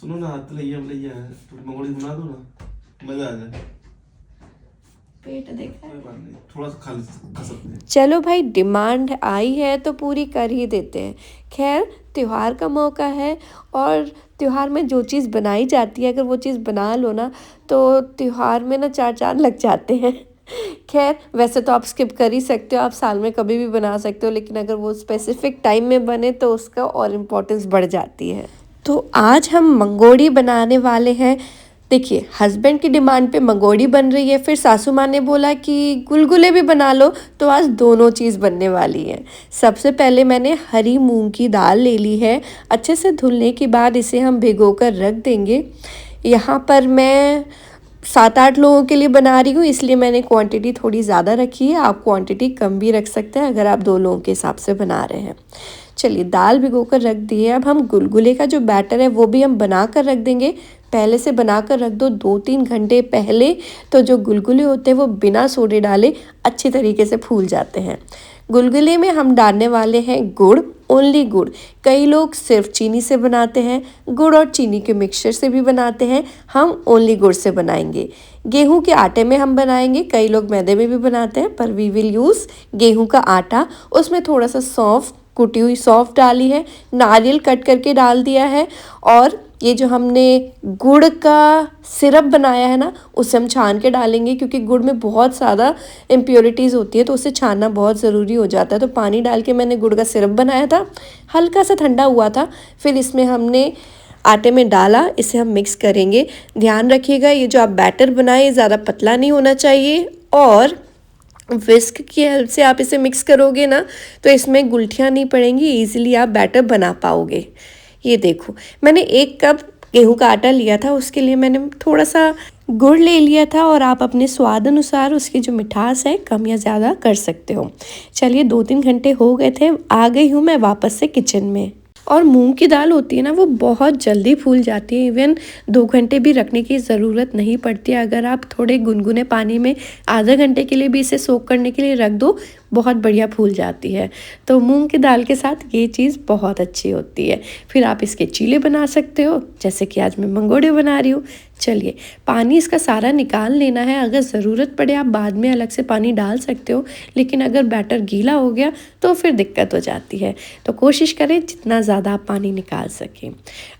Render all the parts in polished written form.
सुनो ना, हाथ लैया लैया है, थोड़ी मंगोड़ी बना दो ना, मजा आ जाए। पेट देखा कोई बात नहीं, थोड़ा सा खा सकते हैं। चलो भाई, डिमांड आई है तो पूरी कर ही देते हैं। खैर, त्योहार का मौका है और त्योहार में जो चीज़ बनाई जाती है, अगर वो चीज़ बना लो ना तो त्योहार में ना चार चांद लग जाते हैं। खैर, वैसे तो आप स्किप कर ही सकते हो, आप साल में कभी भी बना सकते हो, लेकिन अगर वो स्पेसिफिक टाइम में बने तो उसका और इम्पोर्टेंस बढ़ जाती है। तो आज हम मंगोड़ी बनाने वाले हैं। देखिए, हस्बैंड की डिमांड पे मंगोड़ी बन रही है, फिर सासू माँ ने बोला कि गुलगुले भी बना लो, तो आज दोनों चीज़ बनने वाली है। सबसे पहले मैंने हरी मूंग की दाल ले ली है। अच्छे से धुलने के बाद इसे हम भिगो कर रख देंगे। यहाँ पर मैं 7-8 लोगों के लिए बना रही हूँ, इसलिए मैंने क्वांटिटी थोड़ी ज़्यादा रखी है। आप क्वांटिटी कम भी रख सकते हैं अगर आप 2 लोगों के हिसाब से बना रहे हैं। चलिए, दाल भिगो कर रख दी है। अब हम गुलगुले का जो बैटर है वो भी हम बना कर रख देंगे। पहले से बना कर रख दो 2-3 घंटे पहले, तो जो गुलगुले होते हैं वो बिना सोडे डाले अच्छी तरीके से फूल जाते हैं। गुलगुले में हम डालने वाले हैं गुड़, ओनली गुड़। कई लोग सिर्फ चीनी से बनाते हैं, गुड़ और चीनी के मिक्सचर से भी बनाते हैं। हम ओनली गुड़ से बनाएंगे। गेहूं के आटे में हम बनाएंगे, कई लोग मैदे में भी बनाते हैं, पर वी विल यूज़ गेहूं का आटा। उसमें थोड़ा सा सौंफ, कुटी हुई सौंफ डाली है, नारियल कट करके डाल दिया है, और ये जो हमने गुड़ का सिरप बनाया है ना, उसे हम छान के डालेंगे, क्योंकि गुड़ में बहुत ज़्यादा इम्प्योरिटीज़ होती है तो उसे छानना बहुत ज़रूरी हो जाता है। तो पानी डाल के मैंने गुड़ का सिरप बनाया था, हल्का सा ठंडा हुआ था, फिर इसमें हमने आटे में डाला, इसे हम मिक्स करेंगे। ध्यान रखिएगा, ये जो आप बैटर बनाए ज़्यादा पतला नहीं होना चाहिए, और विस्क की हेल्प से आप इसे मिक्स करोगे ना तो इसमें गुलटियाँ नहीं पड़ेंगी, ईजिली आप बैटर बना पाओगे। ये देखो, मैंने 1 कप गेहूं का आटा लिया था, उसके लिए मैंने थोड़ा सा गुड़ ले लिया था, और आप अपने स्वाद अनुसार उसकी जो मिठास है कम या ज़्यादा कर सकते हो। चलिए, 2-3 घंटे हो गए थे, आ गई हूँ मैं वापस से किचन में। और मूंग की दाल होती है ना, वो बहुत जल्दी फूल जाती है। इवन 2 घंटे भी रखने की ज़रूरत नहीं पड़ती है। अगर आप थोड़े गुनगुने पानी में आधा घंटे के लिए भी इसे सोक करने के लिए रख दो, बहुत बढ़िया फूल जाती है। तो मूंग की दाल के साथ ये चीज़ बहुत अच्छी होती है। फिर आप इसके चीले बना सकते हो, जैसे कि आज मैं मंगोड़े बना रही हूँ। चलिए, पानी इसका सारा निकाल लेना है। अगर ज़रूरत पड़े आप बाद में अलग से पानी डाल सकते हो, लेकिन अगर बैटर गीला हो गया तो फिर दिक्कत हो जाती है। तो कोशिश करें जितना ज़्यादा आप पानी निकाल सकें।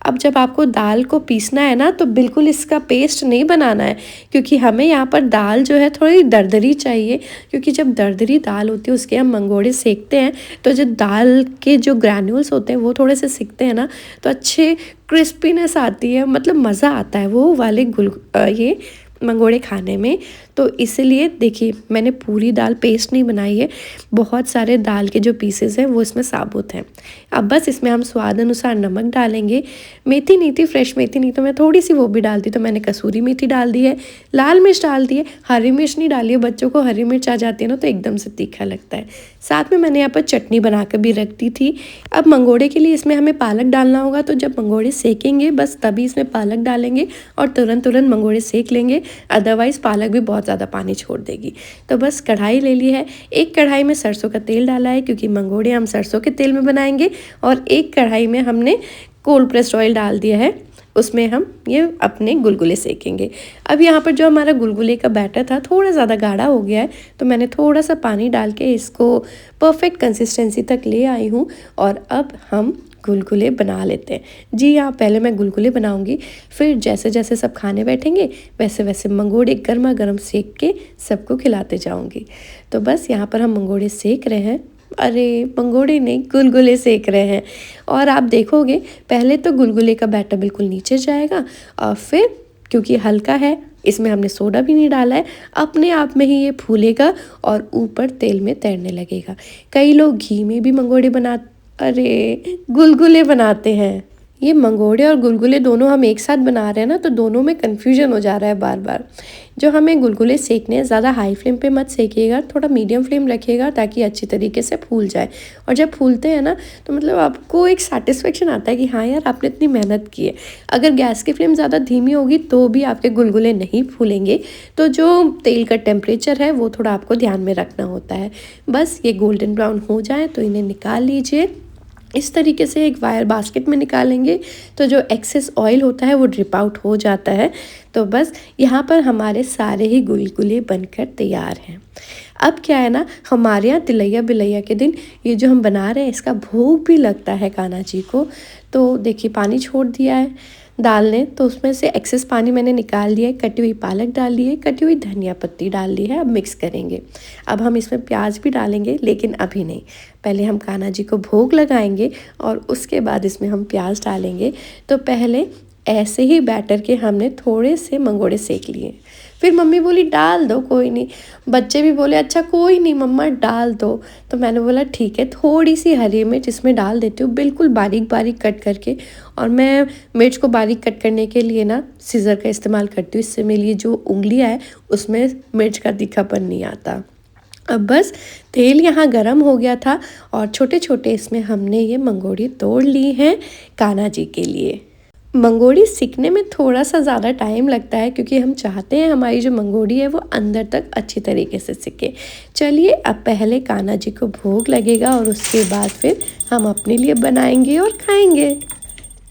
अब जब आपको दाल को पीसना है ना, तो बिल्कुल इसका पेस्ट नहीं बनाना है, क्योंकि हमें यहाँ पर दाल जो है थोड़ी दरदरी चाहिए, क्योंकि जब दरदरी दाल होती है उसके हम मंगोड़े सेकते हैं, तो जो दाल के जो ग्रैन्यूल्स होते हैं वो थोड़े से सिकते हैं ना, तो अच्छे क्रिस्पीनेस आती है, मतलब मज़ा आता है वो वाले ये मंगोड़े खाने में। तो इसलिए देखिए, मैंने पूरी दाल पेस्ट नहीं बनाई है, बहुत सारे दाल के जो पीसेस हैं वो इसमें साबुत हैं। अब बस इसमें हम स्वाद अनुसार नमक डालेंगे। मेथी नहीं थी, फ्रेश मेथी नहीं, तो मैं थोड़ी सी वो भी डालती, तो मैंने कसूरी मेथी डाल दी है, लाल मिर्च डाल दी है, हरी मिर्च नहीं डाली है, बच्चों को हरी मिर्च आ जाती है ना तो एकदम से तीखा लगता है। साथ में मैंने यहाँ पर चटनी बना कर भी रख दी थी। अब मंगोड़े के लिए इसमें हमें पालक डालना होगा, तो जब मंगोड़े सेकेंगे बस तभी इसमें पालक डालेंगे और तुरंत मंगोड़े सेक लेंगे, अदरवाइज़ पालक भी बहुत ज़्यादा पानी छोड़ देगी। तो बस कढ़ाई ले ली है, एक कढ़ाई में सरसों का तेल डाला है, क्योंकि मंगोड़े हम सरसों के तेल में बनाएंगे, और एक कढ़ाई में हमने कोल्ड प्रेस्ड ऑयल डाल दिया है, उसमें हम ये अपने गुलगुले सेकेंगे। अब यहाँ पर जो हमारा गुलगुले का बैटर था थोड़ा ज़्यादा गाढ़ा हो गया है, तो मैंने थोड़ा सा पानी डाल के इसको परफेक्ट कंसिस्टेंसी तक ले आई हूँ, और अब हम गुलगुले बना लेते हैं। जी हाँ, पहले मैं गुलगुले बनाऊंगी, फिर जैसे जैसे सब खाने बैठेंगे वैसे वैसे मंगोड़े गर्मा गर्म सेक के सबको खिलाते जाऊंगी। तो बस यहाँ पर हम मंगोड़े सेक रहे हैं, अरे मंगोड़े नहीं, गुलगुले सेक रहे हैं। और आप देखोगे पहले तो गुलगुले का बैटर बिल्कुल नीचे जाएगा, और फिर क्योंकि हल्का है, इसमें हमने सोडा भी नहीं डाला है, अपने आप में ही ये फूलेगा और ऊपर तेल में तैरने लगेगा। कई लोग घी में भी मंगोड़े गुलगुले बनाते हैं। ये मंगोड़े और गुलगुले दोनों हम एक साथ बना रहे हैं ना, तो दोनों में कन्फ्यूजन हो जा रहा है बार बार। जो हमें गुलगुले सेकने हैं, ज़्यादा हाई फ्लेम पे मत सेकिएगा, थोड़ा मीडियम फ्लेम रखिएगा ताकि अच्छी तरीके से फूल जाए। और जब फूलते हैं ना तो मतलब आपको एक सेटिस्फेक्शन आता है कि हाँ यार, आपने इतनी मेहनत की है। अगर गैस की फ्लेम ज़्यादा धीमी होगी तो भी आपके गुलगुले नहीं फूलेंगे। तो जो तेल का टेम्परेचर है वो थोड़ा आपको ध्यान में रखना होता है। बस ये गोल्डन ब्राउन हो जाए तो इन्हें निकाल लीजिए। इस तरीके से एक वायर बास्केट में निकालेंगे तो जो एक्सेस ऑयल होता है वो ड्रिप आउट हो जाता है। तो बस यहाँ पर हमारे सारे ही गुलगुले बनकर तैयार हैं। अब क्या है ना, हमारे यहाँ तिलैया बिलैया के दिन ये जो हम बना रहे हैं इसका भोग भी लगता है कान्हा जी को। तो देखिए पानी छोड़ दिया है डालने, तो उसमें से एक्सेस पानी मैंने निकाल दिया है। कटी हुई पालक डाल दी है, कटी हुई धनिया पत्ती डाल दी है। अब मिक्स करेंगे। अब हम इसमें प्याज भी डालेंगे, लेकिन अभी नहीं, पहले हम कान्हा जी को भोग लगाएंगे और उसके बाद इसमें हम प्याज डालेंगे। तो पहले ऐसे ही बैटर के हमने थोड़े से मंगोड़े सेक लिए। फिर मम्मी बोली डाल दो, कोई नहीं। बच्चे भी बोले अच्छा कोई नहीं मम्मा डाल दो। तो मैंने बोला ठीक है, थोड़ी सी हरी मिर्च इसमें डाल देती हूँ, बिल्कुल बारीक बारीक कट करके। और मैं मिर्च को बारीक कट करने के लिए ना सीज़र का इस्तेमाल करती हूँ, इससे मेरी जो उंगलियाँ है उसमें मिर्च का तीखापन नहीं आता। अब बस तेल यहाँ गरम हो गया था और छोटे छोटे इसमें हमने ये मंगोड़ी तोड़ ली हैं कान्हा जी के लिए। मंगोड़ी सीखने में थोड़ा सा ज़्यादा टाइम लगता है, क्योंकि हम चाहते हैं हमारी जो मंगोड़ी है वो अंदर तक अच्छी तरीके से सीखे। चलिए अब पहले कान्हा जी को भोग लगेगा और उसके बाद फिर हम अपने लिए बनाएंगे और खाएंगे।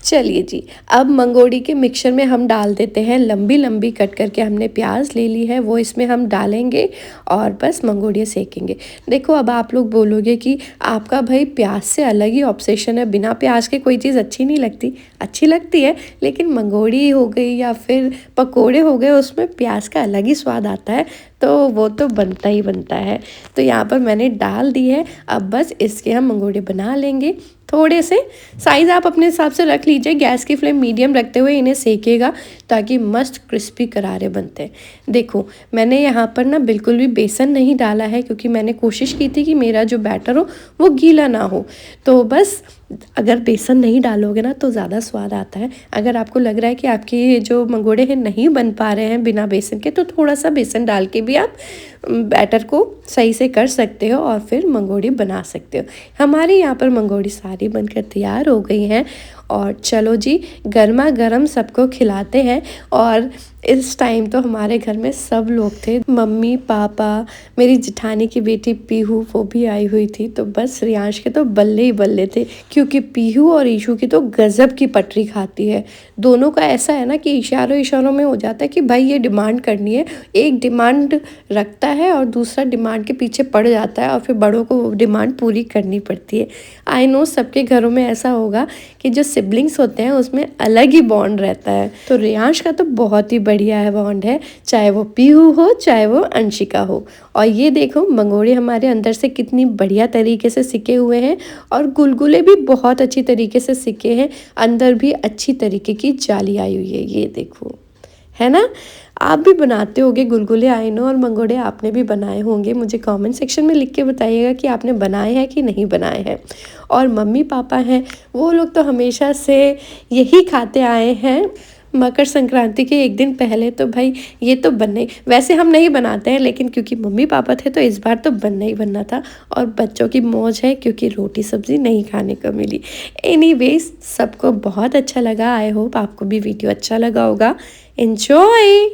चलिए जी, अब मंगोड़ी के मिक्सचर में हम डाल देते हैं लंबी लंबी कट करके हमने प्याज ले ली है, वो इसमें हम डालेंगे और बस मंगोड़ियाँ सेकेंगे। देखो अब आप लोग बोलोगे कि आपका भाई प्याज से अलग ही ऑब्सेशन है, बिना प्याज के कोई चीज़ अच्छी नहीं लगती। अच्छी लगती है, लेकिन मंगोड़ी हो गई या फिर पकोड़े हो गए, उसमें प्याज का अलग ही स्वाद आता है, तो वो तो बनता ही बनता है। तो यहाँ पर मैंने डाल दी है। अब बस इसके हम मंगोड़े बना लेंगे। थोड़े से साइज़ आप अपने हिसाब से रख लीजिए। गैस की फ्लेम मीडियम रखते हुए इन्हें सेकेगा ताकि मस्त क्रिस्पी करारे बनते हैं। देखो मैंने यहाँ पर ना बिल्कुल भी बेसन नहीं डाला है, क्योंकि मैंने कोशिश की थी कि मेरा जो बैटर हो वो गीला ना हो। तो बस अगर बेसन नहीं डालोगे ना तो ज़्यादा स्वाद आता है। अगर आपको लग रहा है कि आपके जो मंगोड़े हैं नहीं बन पा रहे हैं बिना बेसन के, तो थोड़ा सा बेसन डाल के भी आप बैटर को सही से कर सकते हो और फिर मंगोड़ी बना सकते हो। हमारे यहाँ पर मंगोड़ी सारी बनकर तैयार हो गई हैं और चलो जी गर्मा गर्म सबको खिलाते हैं। और इस टाइम तो हमारे घर में सब लोग थे, मम्मी पापा, मेरी जेठानी की बेटी पीहू वो भी आई हुई थी। तो बस रियांश के तो बल्ले ही बल्ले थे, क्योंकि पीहू और ईशू की तो गज़ब की पटरी खाती है। दोनों का ऐसा है ना कि इशारों इशारों में हो जाता है कि भाई ये डिमांड करनी है। एक डिमांड रखता है और दूसरा डिमांड के पीछे पड़ जाता है और फिर बड़ों को वो डिमांड पूरी करनी पड़ती है। आई नो सबके घरों में ऐसा होगा कि जो सिबलिंग्स होते हैं उसमें अलग ही बॉन्ड रहता है। तो रियांश का तो बहुत ही बढ़िया है बॉन्ड है, चाहे वो पीहू हो चाहे वो अंशिका हो। और ये देखो मंगोड़े हमारे अंदर से कितनी बढ़िया तरीके से सिके हुए हैं और गुलगुले भी बहुत अच्छी तरीके से सिके हैं, अंदर भी अच्छी तरीके की जाली आई हुई है। ये देखो, है ना। आप भी बनाते होंगे गुलगुले, आई नो, और मंगोड़े आपने भी बनाए होंगे। मुझे कमेंट सेक्शन में लिख के बताइएगा कि आपने बनाए हैं कि नहीं बनाए हैं। और मम्मी पापा हैं वो लोग तो हमेशा से यही खाते आए हैं मकर संक्रांति के एक दिन पहले। तो भाई ये तो बनना ही, वैसे हम नहीं बनाते हैं, लेकिन क्योंकि मम्मी पापा थे तो इस बार तो बनना ही बनना था। और बच्चों की मौज है क्योंकि रोटी सब्ज़ी नहीं खाने को मिली। एनीवेज सबको बहुत अच्छा लगा। आई होप आपको भी वीडियो अच्छा लगा होगा। एंजॉय।